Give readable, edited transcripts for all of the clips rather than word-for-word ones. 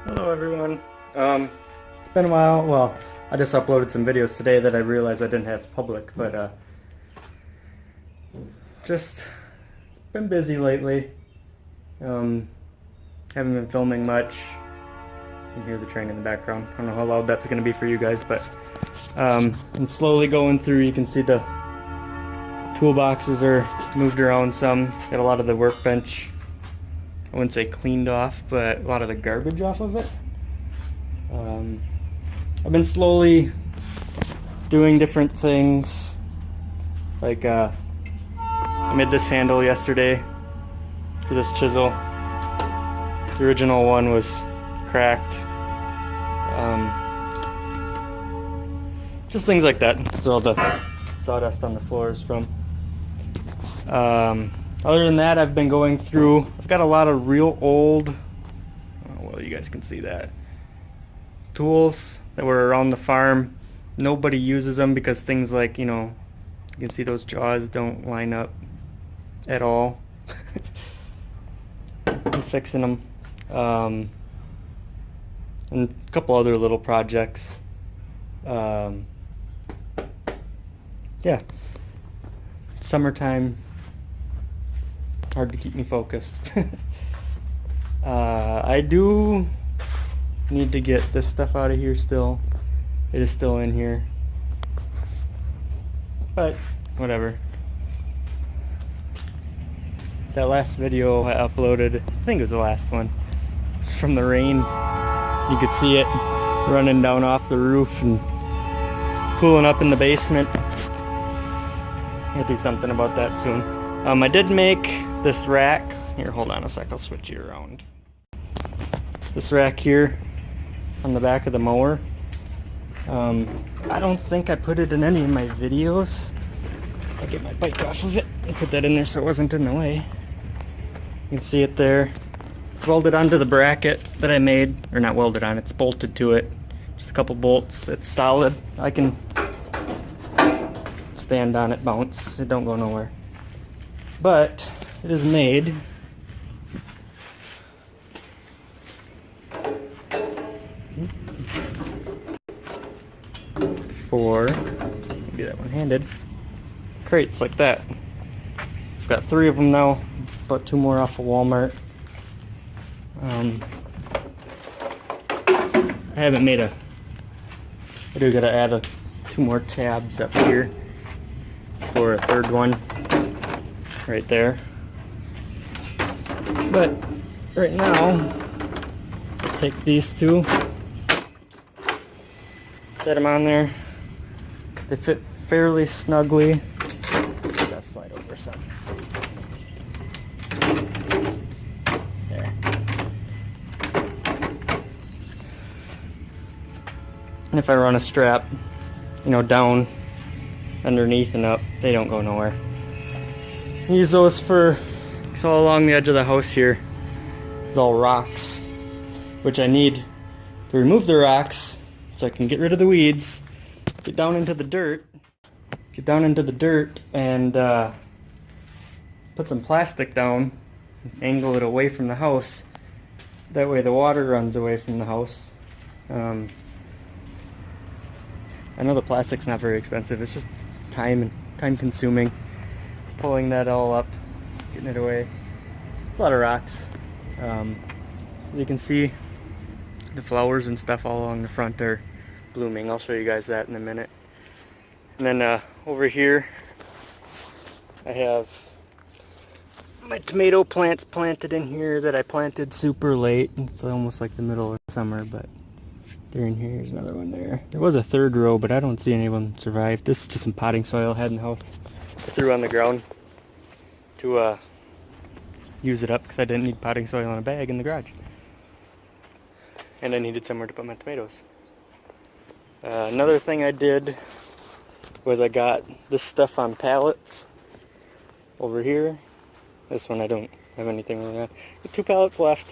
Hello everyone. It's been a while. Well, I just uploaded some videos today that I realized I didn't have public, but just been busy lately. Haven't been filming much. You can hear the train in the background. I don't know how loud that's going to be for you guys, but I'm slowly going through. You can see the toolboxes are moved around some. Got a lot of the workbench, I wouldn't say cleaned off, but a lot of the garbage off of it. I've been slowly doing different things, like I made this handle yesterday for this chisel. The original one was cracked. Just things like that. That's all the sawdust on the floor is from. Other than that, I've been going through, I've got a lot of real old, well, you guys can see that, tools that were around the farm. Nobody uses them because things like, you can see those jaws don't line up at all. I'm fixing them. And a couple other little projects. Yeah. Summertime. Hard to keep me focused. I do need to get this stuff out of here still. It is still in here. But, whatever. That last video I uploaded, I think it was the last one, it's from the rain. You could see it running down off the roof and pooling up in the basement. I'll do something about that soon. I did make this rack. Here, hold on a sec, I'll switch you around. This rack here on the back of the mower. I don't think I put it in any of my videos. I'll get my bike off of it and put that in there so it wasn't in the way. You can see it there. It's welded onto the bracket that I made, or not welded on, it's bolted to it. Just a couple bolts. It's solid. I can stand on it, bounce. It don't go nowhere. But it is made for, maybe that one-handed, crates like that. I've got 3 of them now, bought 2 more off of Walmart. I haven't made I do gotta add 2 more tabs up here for a 3rd one right there. But right now, I'll take these 2, set them on there. They fit fairly snugly. Let's see if that slide over some. There. And if I run a strap, down, underneath and up, they don't go nowhere. Use those so along the edge of the house here is all rocks, which I need to remove the rocks so I can get rid of the weeds, get down into the dirt and put some plastic down, angle it away from the house. That way the water runs away from the house. I know the plastic's not very expensive, it's just time consuming. Pulling that all up, getting it away. It's a lot of rocks. You can see the flowers and stuff all along the front are blooming. I'll show you guys that in a minute. And then over here I have my tomato plants planted in here that I planted super late. It's almost like the middle of summer, but they're in here. Here's another one there. There was a 3rd row, but I don't see any of them survive. This is just some potting soil I had in the house. I threw on the ground to use it up because I didn't need potting soil in a bag in the garage. And I needed somewhere to put my tomatoes. Another thing I did was I got this stuff on pallets over here. This one I don't have anything really on. 2 pallets left.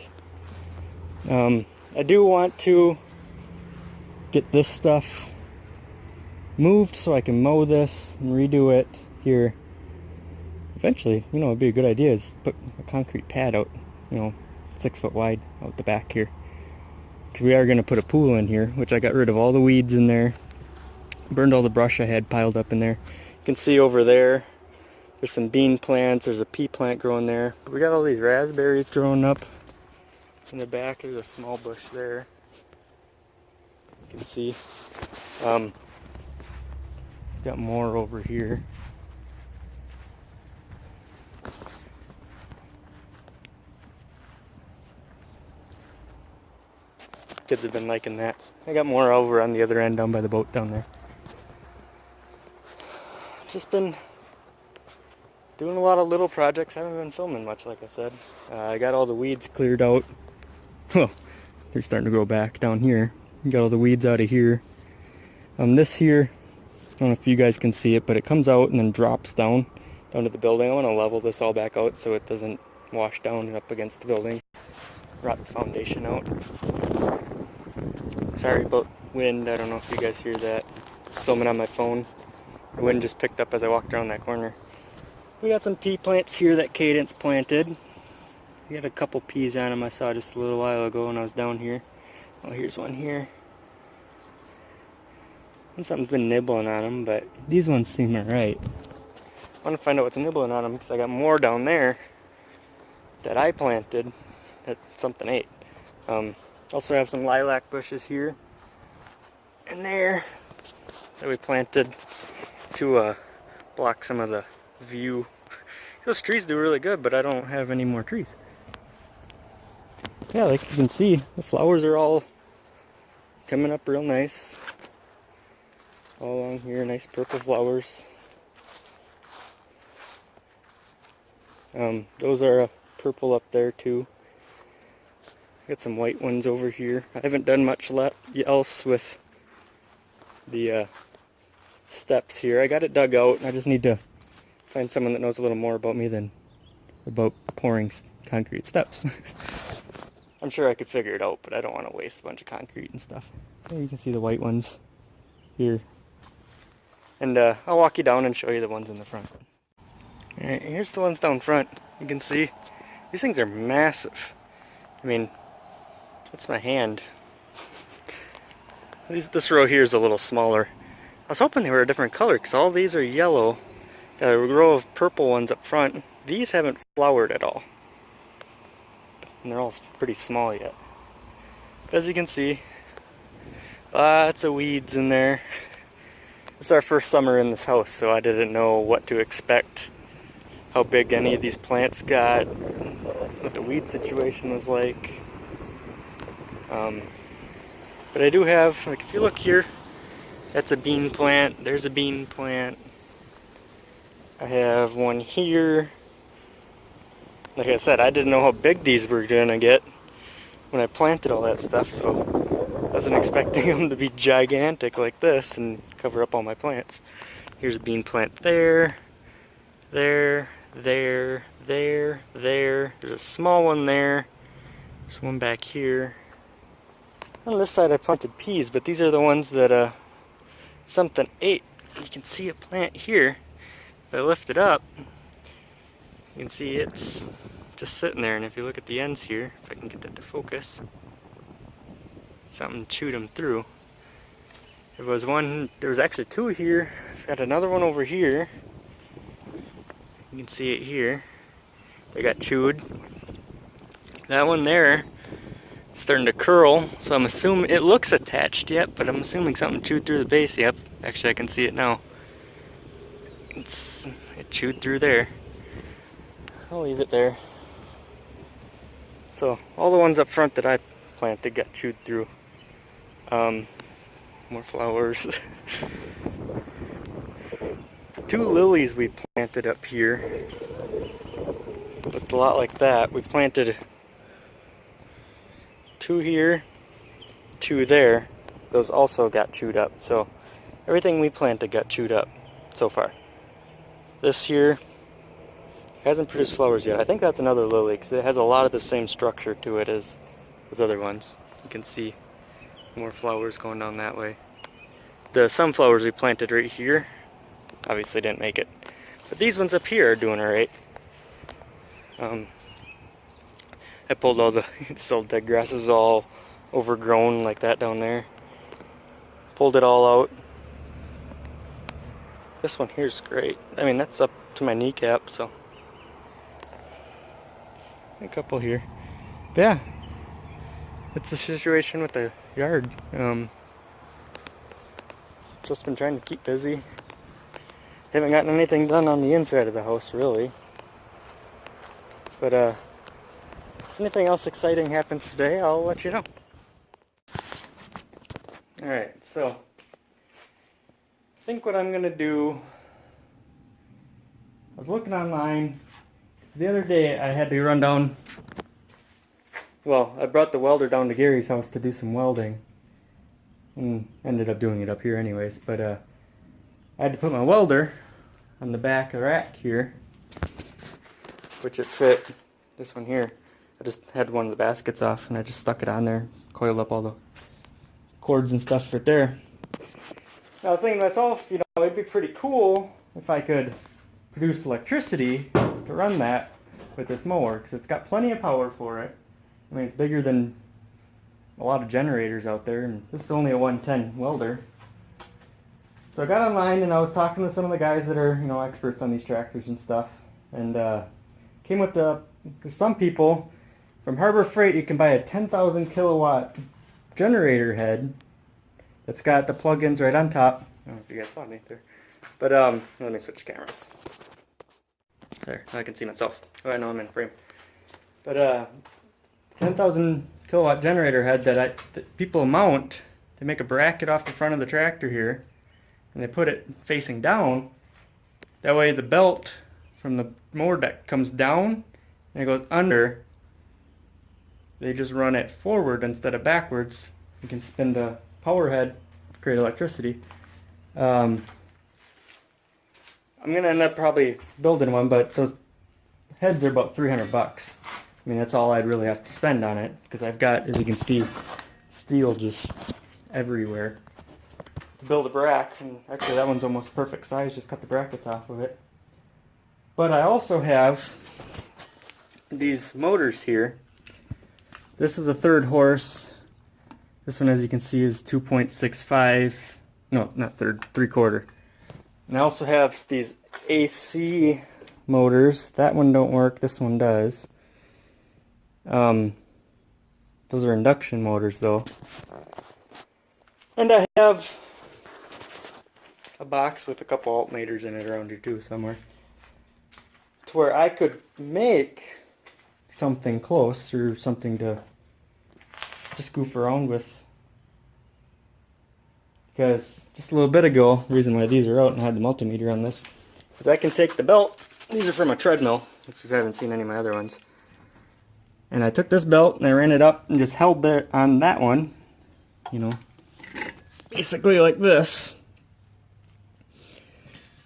I do want to get this stuff moved so I can mow this and redo it here. Eventually, it'd be a good idea is put a concrete pad out, 6 foot wide out the back here. 'cause we are going to put a pool in here, which I got rid of all the weeds in there. Burned all the brush I had piled up in there. You can see over there, there's some bean plants, there's a pea plant growing there. But we got all these raspberries growing up. In the back, there's a small bush there. You can see. Got more over here. Kids have been liking that. I got more over on the other end down by the boat down there. Just been doing a lot of little projects. Haven't been filming much, like I said. I got all the weeds cleared out. Oh, they're starting to grow back down here. Got all the weeds out of here. This here, I don't know if you guys can see it, but it comes out and then drops down to the building. I want to level this all back out so it doesn't wash down and up against the building. Rot the foundation out. Sorry about wind. I don't know if you guys hear that. Filming on my phone. The wind just picked up as I walked around that corner. We got some pea plants here that Cadence planted. We had a couple peas on them I saw just a little while ago when I was down here. Oh, here's one here. And something's been nibbling on them, but these ones seem alright. I want to find out what's nibbling on them because I got more down there that I planted that something ate. Also have some lilac bushes here and there that we planted to block some of the view. Those trees do really good, but I don't have any more trees. Yeah, like you can see, the flowers are all coming up real nice. All along here, nice purple flowers. Those are purple up there too. Got some white ones over here. I haven't done much else with the steps here. I got it dug out. I just need to find someone that knows a little more about me than about pouring concrete steps. I'm sure I could figure it out, but I don't want to waste a bunch of concrete and stuff. So you can see the white ones here. And I'll walk you down and show you the ones in the front. Alright, here's the ones down front. You can see these things are massive. I mean, that's my hand. This row here is a little smaller. I was hoping they were a different color because all these are yellow. Got a row of purple ones up front. These haven't flowered at all. And they're all pretty small yet. But as you can see, lots of weeds in there. It's our first summer in this house, so I didn't know what to expect. How big any of these plants got. What the weed situation was like. But I do have, like if you look here, that's a bean plant, there's a bean plant. I have one here. Like I said, I didn't know how big these were gonna get when I planted all that stuff, so I wasn't expecting them to be gigantic like this and cover up all my plants. Here's a bean plant there, there, there, there, there. There's a small one there. There's one back here. On this side I planted peas, but these are the ones that something ate. You can see a plant here. If I lift it up, you can see it's just sitting there, and if you look at the ends here, if I can get that to focus, something chewed them through. There was one, there was actually two here. I've got another one over here. You can see it here. They got chewed. That one there is starting to curl, so I'm assuming, it looks attached yet, but I'm assuming something chewed through the base. Yep, actually I can see it now. It chewed through there. I'll leave it there. So all the ones up front that I planted got chewed through. More flowers. Two lilies we planted up here looked a lot like that. We planted two here, two there. Those also got chewed up. So everything we planted got chewed up so far. This here hasn't produced flowers yet. I think that's another lily because it has a lot of the same structure to it as those other ones. You can see more flowers going down that way. The sunflowers we planted right here obviously didn't make it. But these ones up here are doing alright. I pulled all the old dead grasses all overgrown like that down there. Pulled it all out. This one here is great. I mean, that's up to my kneecap, so. A couple here. But yeah, that's the situation with the yard. Just been trying to keep busy. Haven't gotten anything done on the inside of the house, really. But if anything else exciting happens today, I'll let you know. Alright, so I think what I'm gonna do, I was looking online. The other day I had to run down, well, I brought the welder down to Gary's house to do some welding. And ended up doing it up here anyways, but I had to put my welder on the back of the rack here, which it fit this one here. I just had one of the baskets off and I just stuck it on there, coiled up all the cords and stuff right there. I was thinking to myself, you know, it'd be pretty cool if I could produce electricity to run that with this mower, because it's got plenty of power for it. I mean, it's bigger than a lot of generators out there, and this is only a 110 welder. So I got online and I was talking to some of the guys that are, you know, experts on these tractors and stuff, and came with there's some people from Harbor Freight. You can buy a 10,000 kilowatt generator head that's got the plug-ins right on top. I don't know if you guys saw me there, but let me switch cameras. There, now I can see myself. Oh, I know I'm in frame. But 10,000 kilowatt generator head that people mount. They make a bracket off the front of the tractor here, and they put it facing down. That way the belt from the mower deck comes down and it goes under. They just run it forward instead of backwards. You can spin the power head, create electricity. I'm gonna end up probably building one, but those heads are about 300 bucks. I mean, that's all I'd really have to spend on it, because I've got, as you can see, steel just everywhere to build a brack. And actually that one's almost perfect size, just cut the brackets off of it. But I also have these motors here. This is a 3rd horse. This one, as you can see, is 2.65. No, not 3/4. And I also have these AC motors. That one don't work, this one does. Those are induction motors though. And I have a box with a couple alternators in it around here too somewhere, to where I could make something close, or something to just goof around with. Because just a little bit ago, the reason why these are out and I had the multimeter on this, is I can take the belt. These are from a treadmill, if you haven't seen any of my other ones. And I took this belt and I ran it up and just held it on that one, you know, basically like this.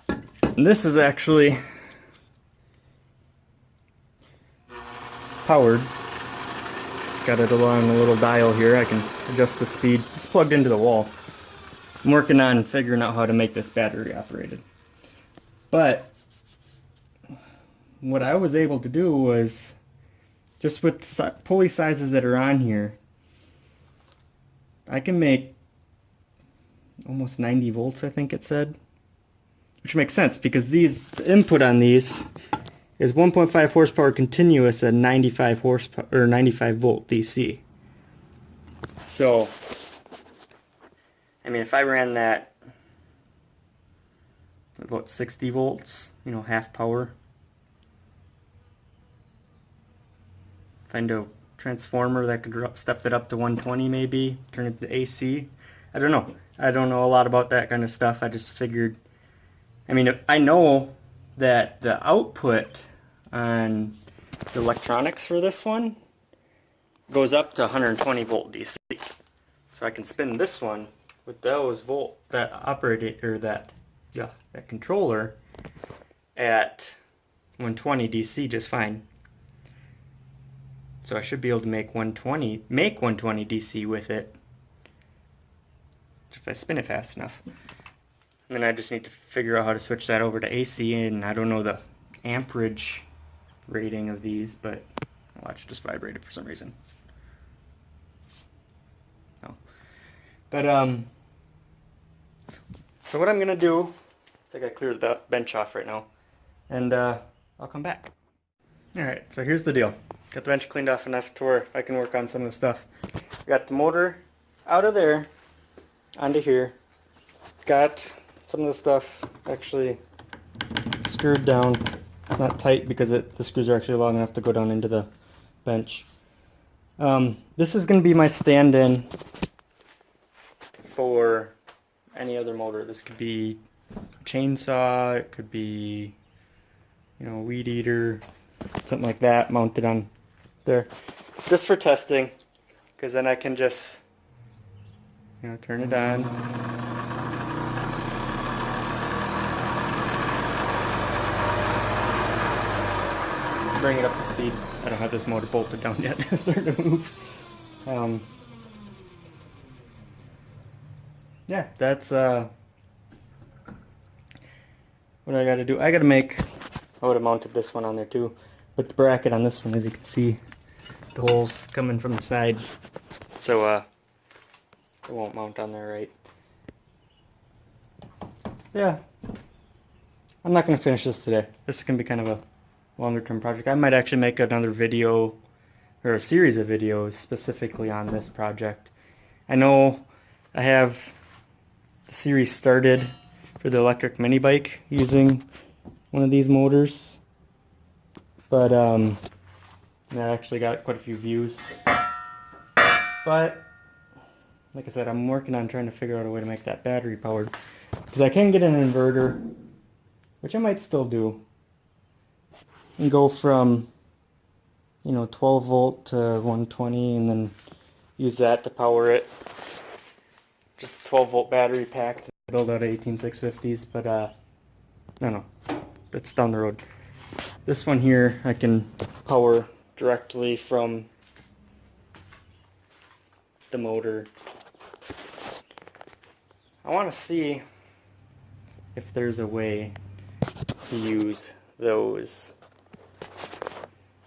And this is actually powered. It's got it along a little dial here. I can adjust the speed. It's plugged into the wall. I'm working on figuring out how to make this battery operated. But what I was able to do was, just with the pulley sizes that are on here, I can make almost 90 volts, I think it said. Which makes sense, because the input on these is 1.5 horsepower continuous at 95 horsepower, or 95 volt DC. So, I mean, if I ran that about 60 volts, you know, half power, find a transformer that could step it up to 120 maybe, turn it to AC. I don't know. I don't know a lot about that kind of stuff. I just figured, I mean, if I know that the output on the electronics for this one goes up to 120 volt DC. So I can spin this one with those that controller at 120 DC just fine. So I should be able to make 120 DC with it if I spin it fast enough. And then I just need to figure out how to switch that over to AC, and I don't know the amperage rating of these, but watch, it just vibrated for some reason. But so what I'm gonna do is I gotta clear the bench off right now, and I'll come back. Alright, so here's the deal. Got the bench cleaned off enough to where I can work on some of the stuff. Got the motor out of there onto here. Got some of the stuff actually screwed down. Not tight because the screws are actually long enough to go down into the bench. This is going to be my stand-in for any other motor. This could be a chainsaw, it could be, you know, a weed eater, something like that mounted on there. Just for testing, because then I can just, you know, turn it on. Bring it up to speed. I don't have this motor bolted down yet. It's starting to move. Yeah, that's what I gotta do. I would have mounted this one on there too, but the bracket on this one, as you can see, the holes coming from the side, so it won't mount on there right. Yeah, I'm not gonna finish this today. This is gonna be kind of a longer term project. I might actually make another video or a series of videos specifically on this project. I know I have the series started for the electric mini bike using one of these motors, but that actually got quite a few views. But like I said, I'm working on trying to figure out a way to make that battery powered, because I can get an inverter, which I might still do, and go from, you know, 12 volt to 120 and then use that to power it. Just a 12 volt battery pack to build out of 18650s, but I don't know, that's down the road. This one here I can power directly from the motor. I want to see if there's a way to use those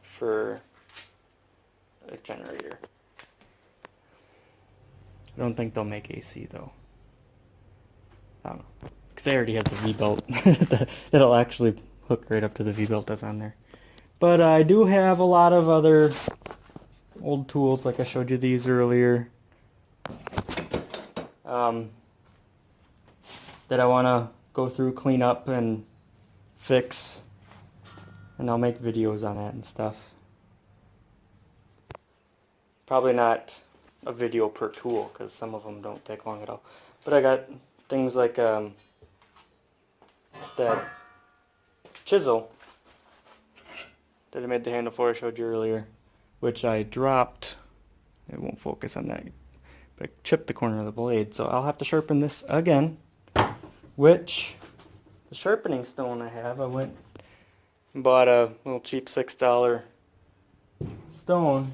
for a generator. I don't think they'll make AC though. I don't know, because they already have the V-belt. It'll actually hook right up to the V-belt that's on there. But I do have a lot of other old tools, like I showed you these earlier, that I want to go through, clean up, and fix, and I'll make videos on that and stuff. Probably not a video per tool, because some of them don't take long at all. But I got things like that chisel that I made the handle for I showed you earlier, which I dropped. It won't focus on that, but I chipped the corner of the blade, so I'll have to sharpen this again, which the sharpening stone I have, I went and bought a little cheap $6 stone.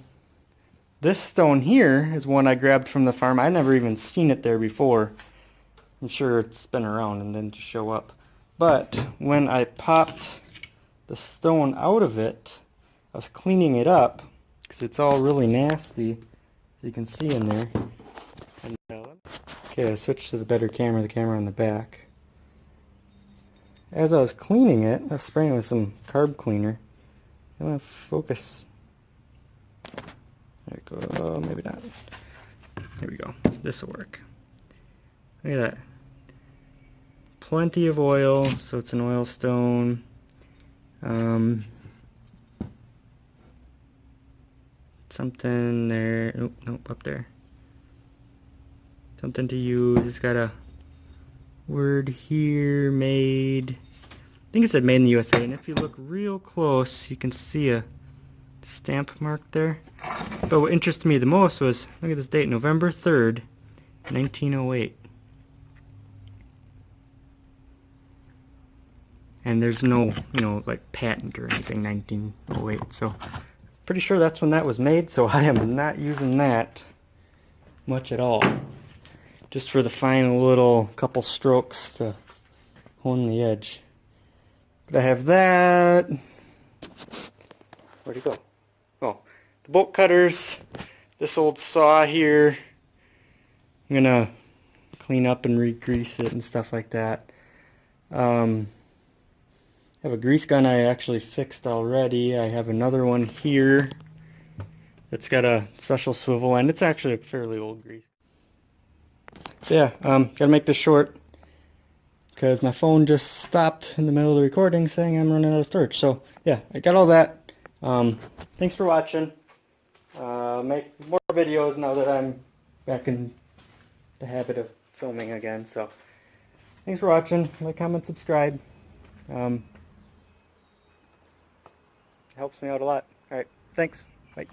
This stone here is one I grabbed from the farm. I never even seen it there before. I'm sure it's been around and didn't just show up. But when I popped the stone out of it, I was cleaning it up because it's all really nasty, as you can see in there. Okay, I switched to the better camera, the camera on the back. As I was cleaning it, I was spraying it with some carb cleaner. I'm going to focus. There we go. Oh, maybe not. There we go. This will work. Look at that. Plenty of oil, so it's an oil stone. Something there. Nope, up there. Something to use. It's got a word here, made. I think it said made in the USA, and if you look real close, you can see a stamp mark there. But what interested me the most was, look at this date, November 3rd, 1908. And there's no, you know, like patent or anything, 1908. So pretty sure that's when that was made, so I am not using that much at all. Just for the final little couple strokes to hone the edge. But I have that. Where'd it go? Oh, the bolt cutters, this old saw here, I'm gonna clean up and re-grease it and stuff like that. I have a grease gun I actually fixed already. I have another one here that's got a special swivel, and it's actually a fairly old grease. So yeah, gotta make this short because my phone just stopped in the middle of the recording saying I'm running out of storage. So yeah, I got all that. Thanks for watching. Make more videos now that I'm back in the habit of filming again. So thanks for watching. Like, comment, subscribe. Helps me out a lot. Alright, thanks. Bye.